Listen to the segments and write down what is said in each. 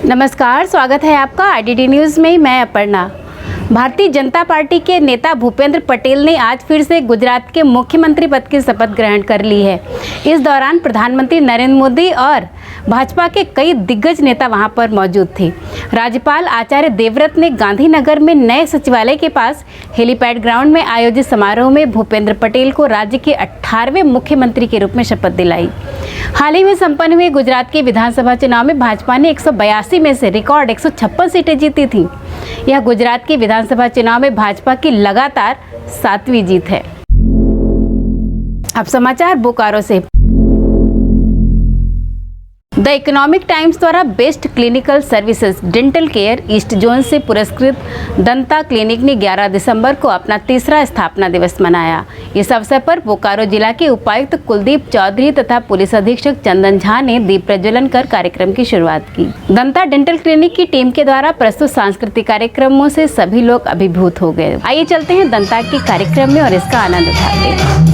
नमस्कार, स्वागत है आपका आईडीडी न्यूज़ में। मैं अपर्णा। भारतीय जनता पार्टी के नेता भूपेंद्र पटेल ने आज फिर से गुजरात के मुख्यमंत्री पद की शपथ ग्रहण कर ली है। इस दौरान प्रधानमंत्री नरेंद्र मोदी और भाजपा के कई दिग्गज नेता वहां पर मौजूद थे। राज्यपाल आचार्य देवव्रत ने गांधीनगर में नए सचिवालय के पास हेलीपैड ग्राउंड में आयोजित समारोह में भूपेंद्र पटेल को राज्य के 18वें मुख्यमंत्री के रूप में शपथ दिलाई। हाल ही में संपन्न हुए गुजरात के विधानसभा चुनाव में भाजपा ने 182 में से रिकॉर्ड 156 सीटें जीती थीं। यह गुजरात के विधानसभा चुनाव में भाजपा की लगातार 7वीं जीत है। अब समाचार बोकारो से। द इकोनॉमिक टाइम्स द्वारा best clinical services dental care east zone से पुरस्कृत दंता क्लिनिक ने 11 दिसंबर को अपना तीसरा स्थापना दिवस मनाया। इस अवसर पर बोकारो जिला के उपायुक्त कुलदीप चौधरी तथा पुलिस अधीक्षक चंदन झा ने दीप प्रज्वलन कर कार्यक्रम की शुरुआत की। दंता डेंटल क्लिनिक की टीम के द्वारा प्रस्तुत सांस्कृतिक कार्यक्रमों से सभी लोग अभिभूत हो गए। आइए चलते हैं दंता के कार्यक्रम में और इसका आनंद उठाते हैं।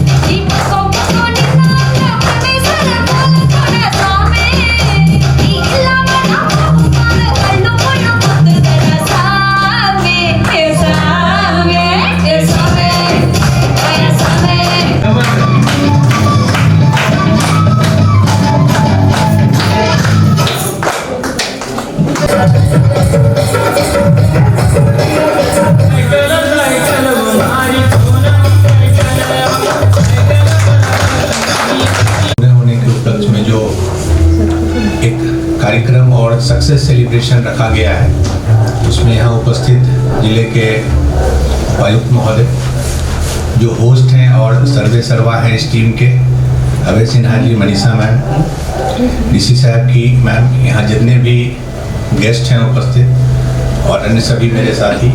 कार्यक्रम और सक्सेस सेलिब्रेशन रखा गया है, उसमें यहाँ उपस्थित जिले के उपायुक्त महोदय जो होस्ट हैं और सर्वे सर्वा हैं इस टीम के, अभय सिन्हा जी, मनीषा मैम, डीसी साहब की मैम, यहाँ जितने भी गेस्ट हैं उपस्थित और अन्य सभी मेरे साथी।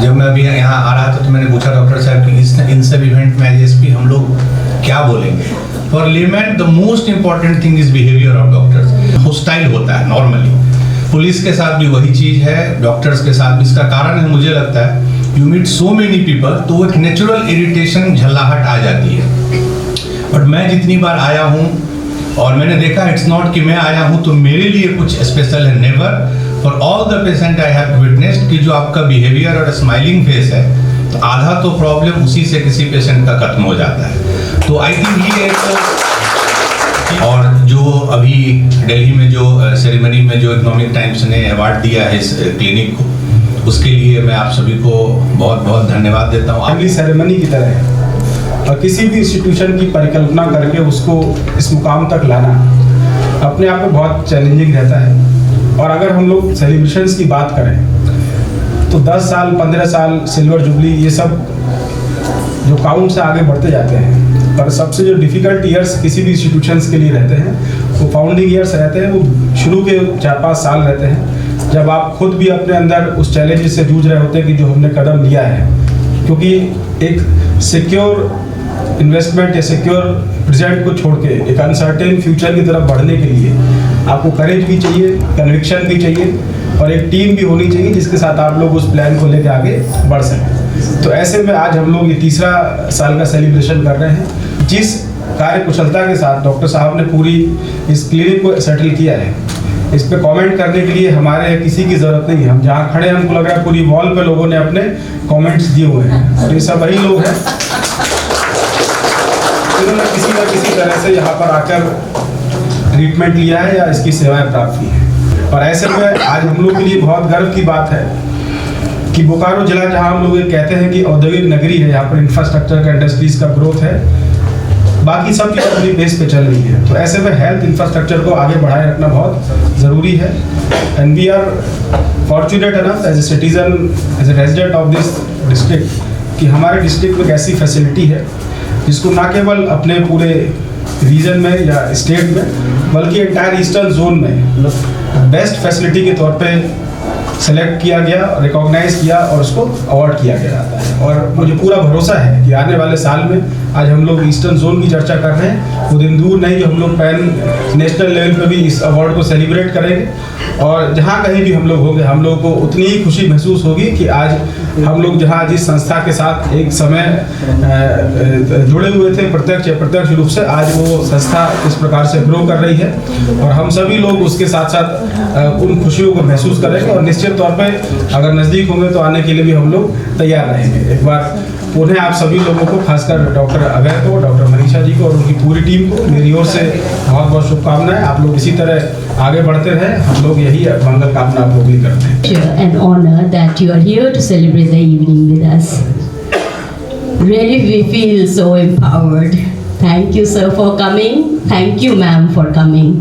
जब मैं अभी यहाँ आ रहा था तो मैंने पूछा डॉक्टर साहब कि इन सब इवेंट में एज एसपी हम लोग क्या बोलेंगे। For layman the most important thing is behaviour of doctors. Hostile होता है नॉर्मली, पुलिस के साथ भी वही चीज है, डॉक्टर्स के साथ भी। इसका कारण है, मुझे लगता है, you meet so many people तो एक नेचुरल इरिटेशन, झल्लाहट आ जाती है। बट मैं जितनी बार आया हूँ और मैंने देखा, इट्स नॉट कि मैं आया हूँ तो मेरे लिए कुछ स्पेशल है, never. For all the patient I have witnessed कि जो आपका बिहेवियर और स्माइलिंग फेस है, तो आधा तो प्रॉब्लम उसी से किसी पेशेंट का खत्म हो जाता है। तो आई थिंक ये एक, और जो अभी दिल्ली में जो सेरेमनी में जो इकोनॉमिक टाइम्स ने अवार्ड दिया है इस क्लिनिक को, उसके लिए मैं आप सभी को बहुत बहुत धन्यवाद देता हूँ। अगली सेरेमनी की तरह है और किसी भी इंस्टीट्यूशन की परिकल्पना करके उसको इस मुकाम तक लाना अपने आप में बहुत चैलेंजिंग रहता है। और अगर हम लोग सेलिब्रेशंस की बात करें तो 10 साल, 15 साल, सिल्वर जुबली, ये सब जो काउंट से आगे बढ़ते जाते हैं। पर सबसे जो डिफ़िकल्ट ईयर्स किसी भी इंस्टीट्यूशंस के लिए रहते हैं वो फाउंडिंग ईयर्स रहते हैं, वो शुरू के 4-5 साल रहते हैं, जब आप खुद भी अपने अंदर उस चैलेंज से जूझ रहे होते हैं कि जो हमने कदम लिया है। क्योंकि एक सिक्योर इन्वेस्टमेंट या सिक्योर प्रेजेंट को छोड़ के एक अनसर्टेन फ्यूचर की तरफ बढ़ने के लिए आपको करेज भी चाहिए, कन्विक्शन भी चाहिए और एक टीम भी होनी चाहिए जिसके साथ आप लोग उस प्लान को लेकर आगे बढ़ सकें। तो ऐसे में आज हम लोग ये तीसरा साल का सेलिब्रेशन कर रहे हैं। जिस कार्य कुशलता के साथ डॉक्टर साहब ने पूरी इस क्लिनिक को सेटल किया है, इस पे कमेंट करने के लिए हमारे किसी की ज़रूरत नहीं है। हम जहाँ खड़े हैं हमको लग रहा है पूरी वॉल पे लोगों ने अपने कमेंट्स दिए हुए हैं और ये सब वही लोग हैं जिन्होंने किसी न किसी तरह से यहाँ पर आकर ट्रीटमेंट लिया है या इसकी सेवाएं प्राप्त की हैं। और ऐसे में आज हम लोग के लिए बहुत गर्व की बात है कि बोकारो जिला, जहाँ हम लोग ये कहते हैं कि औद्योगिक नगरी है, यहाँ पर इंफ्रास्ट्रक्चर का, इंडस्ट्रीज का ग्रोथ है, बाकी सब चीज़ अपनी बेस पे चल रही है। तो ऐसे में हेल्थ इंफ्रास्ट्रक्चर को आगे बढ़ाए रखना बहुत ज़रूरी है। And we are fortunate enough as a citizen, as a resident of this district कि हमारे डिस्ट्रिक्ट में एक ऐसी फैसिलिटी है जिसको ना केवल अपने पूरे रीजन में या स्टेट में बल्कि एंटायर ईस्टर्न जोन में बेस्ट फैसिलिटी के तौर पे सेलेक्ट किया गया, रिकॉग्नाइज किया और उसको अवार्ड किया गया जाता है। और मुझे पूरा भरोसा है कि आने वाले साल में आज हम लोग ईस्टर्न जोन की चर्चा कर रहे हैं, वो दिन दूर नहीं कि हम लोग पैन नेशनल लेवल पे भी इस अवार्ड को सेलिब्रेट करेंगे और जहाँ कहीं भी हम लोग होंगे हम लोगों को उतनी ही खुशी महसूस होगी कि आज हम लोग जहाँ जिस संस्था के साथ एक समय जुड़े हुए थे प्रत्यक्ष अप्रत्यक्ष रूप से, आज वो संस्था इस प्रकार से ग्रो कर रही है और हम सभी लोग उसके साथ साथ उन खुशियों को महसूस करेंगे और निश्चित तौर पे अगर नज़दीक होंगे तो आने के लिए भी हम लोग तैयार रहेंगे। एक बार उन्हें आप सभी लोगों को, खासकर डॉक्टर अभय को, डॉक्टर मनीषा जी को और उनकी पूरी टीम को मेरी ओर से बहुत बहुत शुभकामनाएं। आप लोग इसी तरह आगे बढ़ते रहें, हम लोग यही मंगल कामना आप लोग भी करते हैं। An honor that you are here to celebrate the evening with us. Really, we feel so empowered. Thank you, sir, for coming. Thank you, ma'am, for coming.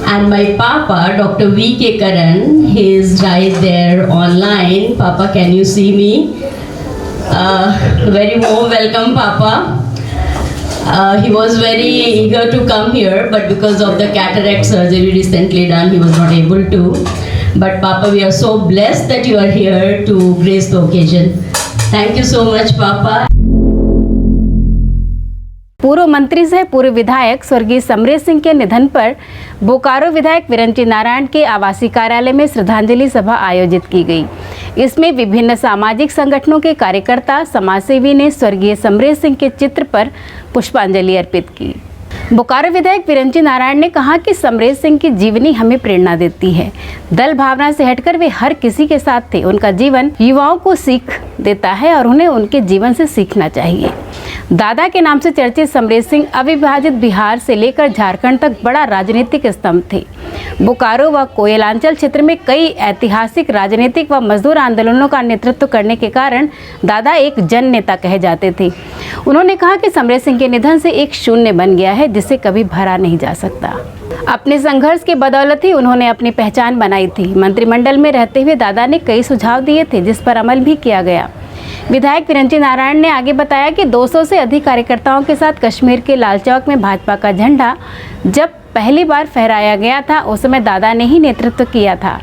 And my papa, Dr. V.K. Karan, he is right there online. Papa, can you see me? Very warm welcome, Papa. He was very eager to come here, but because of the cataract surgery recently done, he was not able to. But Papa, we are so blessed that you are here to grace the occasion. Thank you so much, Papa. पूर्व मंत्री सह पूर्व विधायक स्वर्गीय समरेश सिंह के निधन पर बोकारो विधायक विरंची नारायण के आवासीय कार्यालय में श्रद्धांजलि सभा आयोजित की गई। इसमें विभिन्न सामाजिक संगठनों के कार्यकर्ता, समाजसेवी ने स्वर्गीय समरेश सिंह के चित्र पर पुष्पांजलि अर्पित की। बोकारो विधायक विरंची नारायण ने कहा कि समरेश सिंह की जीवनी हमें प्रेरणा देती है। दल भावना से हटकर वे हर किसी के साथ थे। उनका जीवन युवाओं को सीख देता है और उन्हें उनके जीवन से सीखना चाहिए। दादा के नाम से चर्चित समरेश सिंह अविभाजित बिहार से लेकर झारखंड तक बड़ा राजनीतिक स्तंभ थे। बोकारो व कोयलांचल क्षेत्र में कई ऐतिहासिक राजनीतिक व मजदूर आंदोलनों का नेतृत्व करने के कारण दादा एक जन नेता कहे जाते थे। उन्होंने कहा कि समरेश सिंह के निधन से एक शून्य बन गया है जिसे कभी भरा नहीं जा सकता। अपने संघर्ष के बदौलत ही उन्होंने अपनी पहचान बनाई थी। मंत्रिमंडल में रहते हुए दादा ने कई सुझाव दिए थे जिस पर अमल भी किया गया। विधायक विरंची नारायण ने आगे बताया कि 200 से अधिक कार्यकर्ताओं के साथ कश्मीर के लाल चौक में भाजपा का झंडा जब पहली बार फहराया गया था उस समय दादा ने ही नेतृत्व किया था।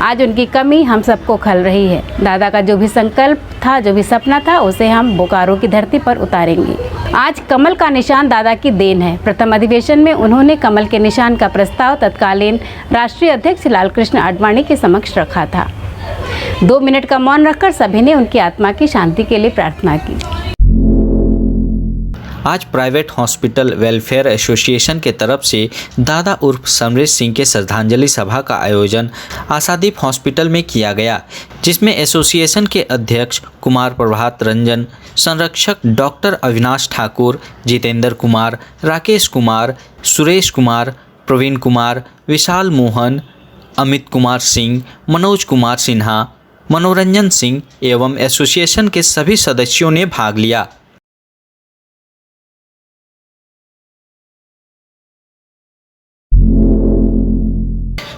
आज उनकी कमी हम सबको खल रही है। दादा का जो भी संकल्प था, जो भी सपना था, उसे हम बोकारो की धरती पर उतारेंगे। आज कमल का निशान दादा की देन है। प्रथम अधिवेशन में उन्होंने कमल के निशान का प्रस्ताव तत्कालीन राष्ट्रीय अध्यक्ष लालकृष्ण आडवाणी के समक्ष रखा था। 2 मिनट का मौन रखकर सभी ने उनकी आत्मा की शांति के लिए प्रार्थना की। आज प्राइवेट हॉस्पिटल वेलफेयर एसोसिएशन के तरफ से दादा उर्फ समरेश सिंह के श्रद्धांजलि सभा का आयोजन आशादीप हॉस्पिटल में किया गया, जिसमें एसोसिएशन के अध्यक्ष कुमार प्रभात रंजन, संरक्षक डॉक्टर अविनाश ठाकुर, जितेंद्र कुमार, राकेश कुमार, सुरेश कुमार, प्रवीण कुमार, विशाल मोहन, अमित कुमार सिंह, मनोज कुमार सिन्हा, मनोरंजन सिंह एवं एसोसिएशन के सभी सदस्यों ने भाग लिया।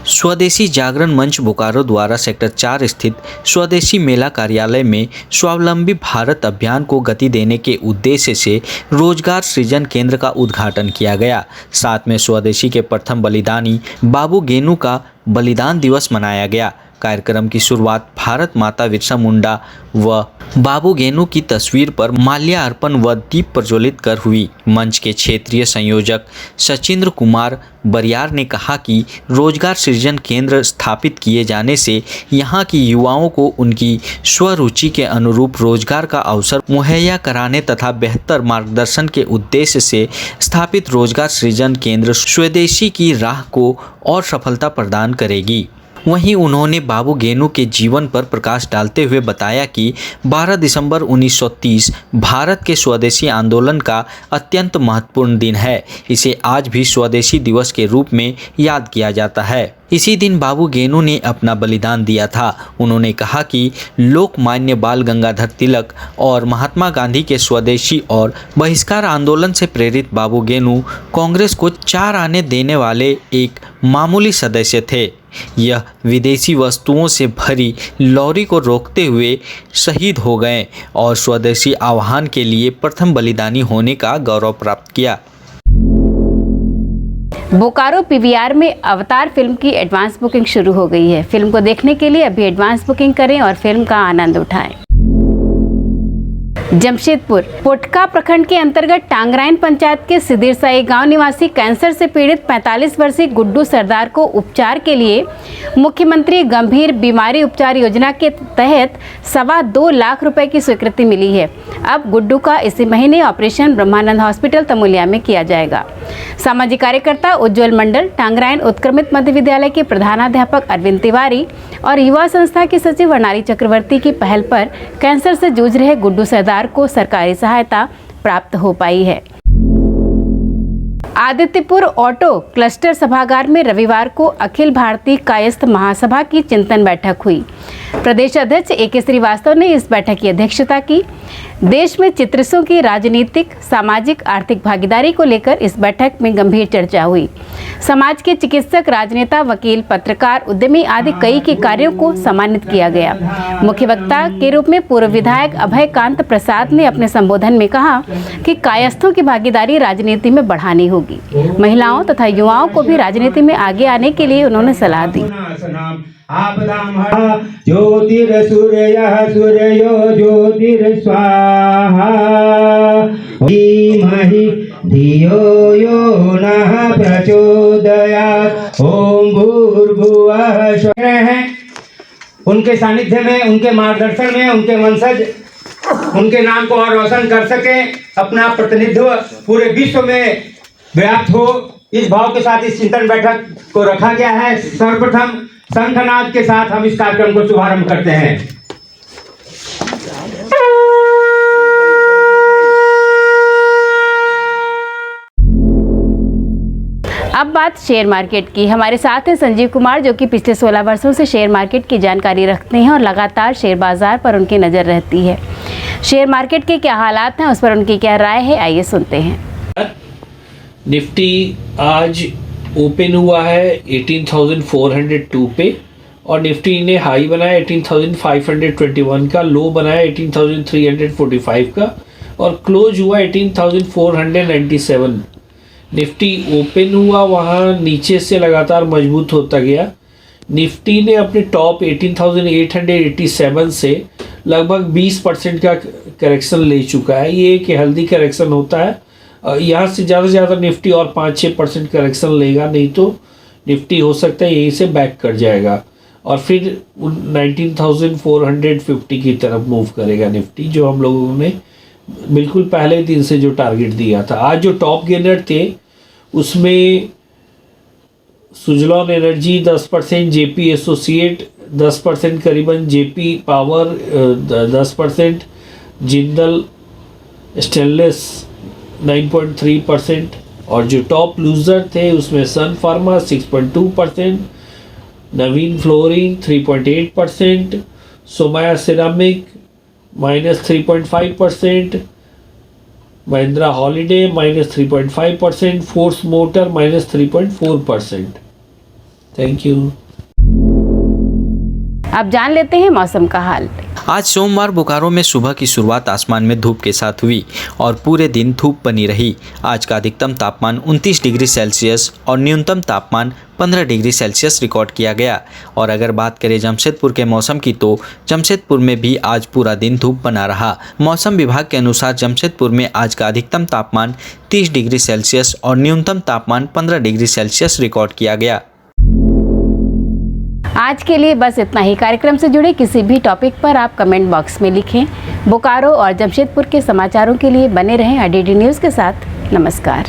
स्वदेशी जागरण मंच बोकारो द्वारा सेक्टर 4 स्थित स्वदेशी मेला कार्यालय में स्वावलंबी भारत अभियान को गति देने के उद्देश्य से रोजगार सृजन केंद्र का उद्घाटन किया गया। साथ में स्वदेशी के प्रथम बलिदानी बाबू गेनू का बलिदान दिवस मनाया गया। कार्यक्रम की शुरुआत भारत माता बिरसा मुंडा व बाबू गेनू की तस्वीर पर माल्यार्पण व दीप प्रज्वलित कर हुई। मंच के क्षेत्रीय संयोजक सचिंद्र कुमार बरियार ने कहा कि रोजगार सृजन केंद्र स्थापित किए जाने से यहाँ की युवाओं को उनकी स्वरुचि के अनुरूप रोजगार का अवसर मुहैया कराने तथा बेहतर मार्गदर्शन के उद्देश्य से स्थापित रोजगार सृजन केंद्र स्वदेशी की राह को और सफलता प्रदान करेगी। वहीं उन्होंने बाबू गेनू के जीवन पर प्रकाश डालते हुए बताया कि 12 दिसंबर 1930 भारत के स्वदेशी आंदोलन का अत्यंत महत्वपूर्ण दिन है। इसे आज भी स्वदेशी दिवस के रूप में याद किया जाता है। इसी दिन बाबू गेनू ने अपना बलिदान दिया था। उन्होंने कहा कि लोकमान्य बाल गंगाधर तिलक और महात्मा गांधी के स्वदेशी और बहिष्कार आंदोलन से प्रेरित बाबू गेनू कांग्रेस को 4 आने देने वाले एक मामूली सदस्य थे। यह विदेशी वस्तुओं से भरी लॉरी को रोकते हुए शहीद हो गए और स्वदेशी आह्वान के लिए प्रथम बलिदानी होने का गौरव प्राप्त किया। बोकारो पीवीआर में अवतार फिल्म की एडवांस बुकिंग शुरू हो गई है। फिल्म को देखने के लिए अभी एडवांस बुकिंग करें और फिल्म का आनंद उठाएं। जमशेदपुर पोटका प्रखंड के अंतर्गत टांगराइन पंचायत के सिदिरसाई गांव निवासी कैंसर से पीड़ित 45 वर्षीय गुड्डू सरदार को उपचार के लिए मुख्यमंत्री गंभीर बीमारी उपचार योजना के तहत 2.25 लाख रुपए की स्वीकृति मिली है। अब गुड्डू का इसी महीने ऑपरेशन ब्रह्मानंद हॉस्पिटल तमुलिया में किया जाएगा। सामाजिक कार्यकर्ता उज्जवल मंडल, टांगराइन उत्क्रमित मध्य विद्यालय के प्रधानाध्यापक अरविंद तिवारी और युवा संस्था के सचिव वर्णाली चक्रवर्ती की पहल पर कैंसर से जूझ रहे गुड्डू सरदार को सरकारी सहायता प्राप्त हो पाई है। आदित्यपुर ऑटो क्लस्टर सभागार में रविवार को अखिल भारतीय कायस्थ महासभा की चिंतन बैठक हुई। प्रदेश अध्यक्ष AK श्रीवास्तव ने इस बैठक की अध्यक्षता की। देश में चिकित्सकों की राजनीतिक, सामाजिक, आर्थिक भागीदारी को लेकर इस बैठक में गंभीर चर्चा हुई। समाज के चिकित्सक, राजनेता, वकील, पत्रकार, उद्यमी आदि कई के कार्यों को सम्मानित किया गया। मुख्य वक्ता के रूप में पूर्व विधायक अभय कांत प्रसाद ने अपने संबोधन में कहा कि कायस्थों की भागीदारी राजनीति में बढ़ानी होगी। महिलाओं तथा युवाओं को भी राजनीति में आगे आने के लिए उन्होंने सलाह दी। ज्योतिर्सूर्यः सूर्यो ज्योतिर्स्वाहा धीमहि धियो यो नः प्रचोदयात् ओम भूर्भुवः स्वः। उनके सानिध्य में, उनके मार्गदर्शन में, उनके वंशज उनके नाम को और रोशन कर सके, अपना प्रतिनिधित्व पूरे विश्व में व्याप्त हो, इस भाव के साथ इस चिंतन बैठक को रखा गया है। सर्वप्रथम शंखनाद के साथ हम इस कार्यक्रम को शुभारंभ करते हैं। अब बात शेयर मार्केट की। हमारे साथ हैं संजीव कुमार, जो कि पिछले 16 वर्षों से शेयर मार्केट की जानकारी रखते हैं और लगातार शेयर बाजार पर उनकी नज़र रहती है। शेयर मार्केट के क्या हालात हैं, उस पर उनकी क्या राय है, आइए सुनते हैं। निफ्टी आज ओपन हुआ है 18,402 पे और निफ्टी ने हाई बनाया 18,521 का, लो बनाया 18,345 का और क्लोज हुआ 18,497। निफ्टी ओपन हुआ वहाँ नीचे से लगातार मजबूत होता गया। निफ्टी ने अपने टॉप 18,887 से लगभग 20% का करेक्शन ले चुका है। ये एक हेल्दी करेक्शन होता है। यहाँ से ज़्यादा निफ्टी और 5-6% करेक्शन लेगा, नहीं तो निफ्टी हो सकता है यहीं से बैक कर जाएगा और फिर 19,450 की तरफ मूव करेगा निफ्टी, जो हम लोगों ने बिल्कुल पहले दिन से जो टारगेट दिया था। आज जो टॉप गेनर थे उसमें सुजलॉन एनर्जी 10%, JP एसोसिएट 10% करीबन, JP पावर 10%, जिंदल स्टेनलेस 9.3% और जो टॉप लूज़र थे उसमें Sun Pharma 6.2%, Navin Fluorine 3.8%, Somany ceramic -3.5%, Mahindra holiday -3.5%, Force motor -3.4%। Thank you. अब जान लेते हैं मौसम का हाल। आज सोमवार बोकारो में सुबह की शुरुआत आसमान में धूप के साथ हुई और पूरे दिन धूप बनी रही। आज का अधिकतम तापमान 29 डिग्री सेल्सियस और न्यूनतम तापमान 15 डिग्री सेल्सियस रिकॉर्ड किया गया। और अगर बात करें जमशेदपुर के मौसम की, तो जमशेदपुर में भी आज पूरा दिन धूप बना रहा। मौसम विभाग के अनुसार जमशेदपुर में आज का अधिकतम तापमान 30 डिग्री सेल्सियस और न्यूनतम तापमान 15 डिग्री सेल्सियस रिकॉर्ड किया गया। आज के लिए बस इतना ही। कार्यक्रम से जुड़े किसी भी टॉपिक पर आप कमेंट बॉक्स में लिखें। बोकारो और जमशेदपुर के समाचारों के लिए बने रहें IDD न्यूज़ के साथ। नमस्कार।